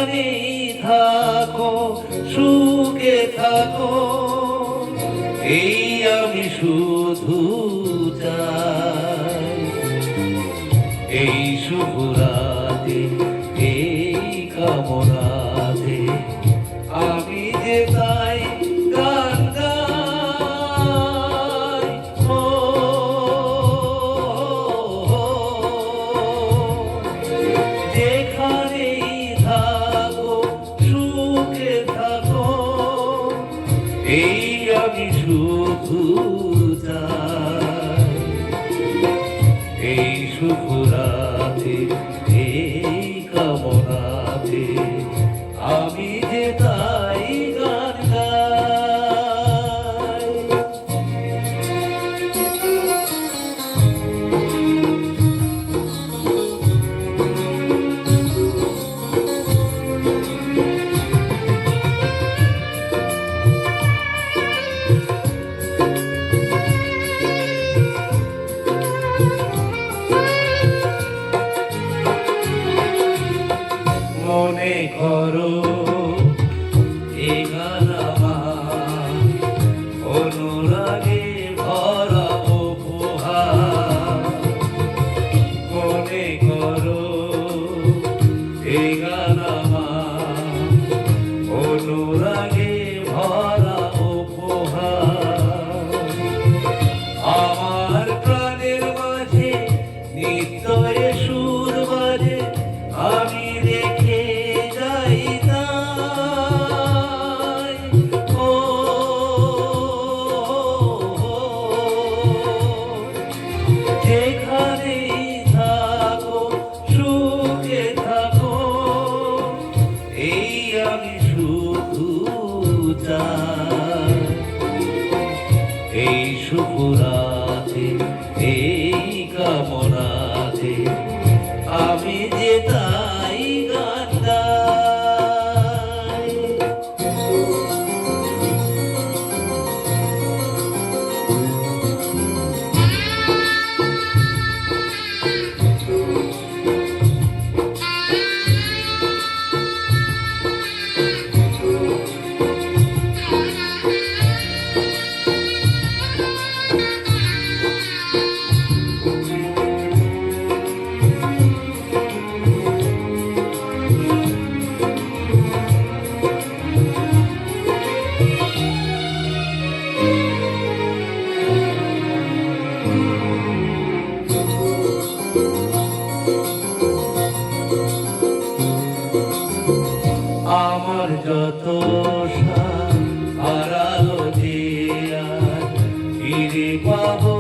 যেখানেই থাকো সুখে থাকো, এই আমি শুধু চাই। এই শুভ রাতে এই কামনাতে আমি যে তাই গান গাই। ও যেখানেই থাকো সুখে থাকো, এই আমি শুধু চাই। এই শুভ রাতে এই কামনাতে আমি যে তাই গান গাই। মনে করো এ গান আমার অনুরাগে ভরা উপহার। মনে করো এ গান আমার অনুরাগে ভরা উপহার। আমার প্রাণের মাঝে নিত্য এ সুর বাজে, আমি রেখে যাই তাই। ও যেখানেই থাকো সুখে থাকো, এই আমি শুধু চাই। এই শুভ রাতে এই কামনাতে আমি যে তাই গান গাই। আমার যত হারালো যে আর ফিরে পাবো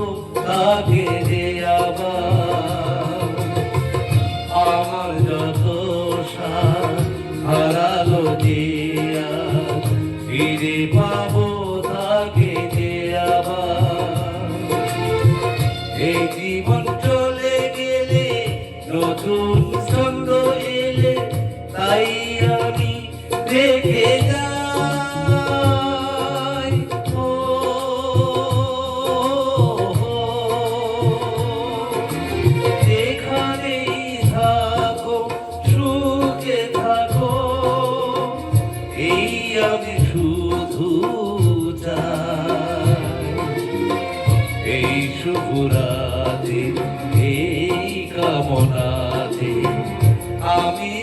তাকে যে আবার। আমার যত হারালো যে আর ফিরে পাবো তাকে যে আবার। এই জীবন চলে গেলে নতুন ছন্দ এলে, তাই আমি রেখে যাই। ও যেখানেই থাকো সুখে থাকো, এই আমি শুধু চাই। এই শুভ রাতে এই কামনাতে আমি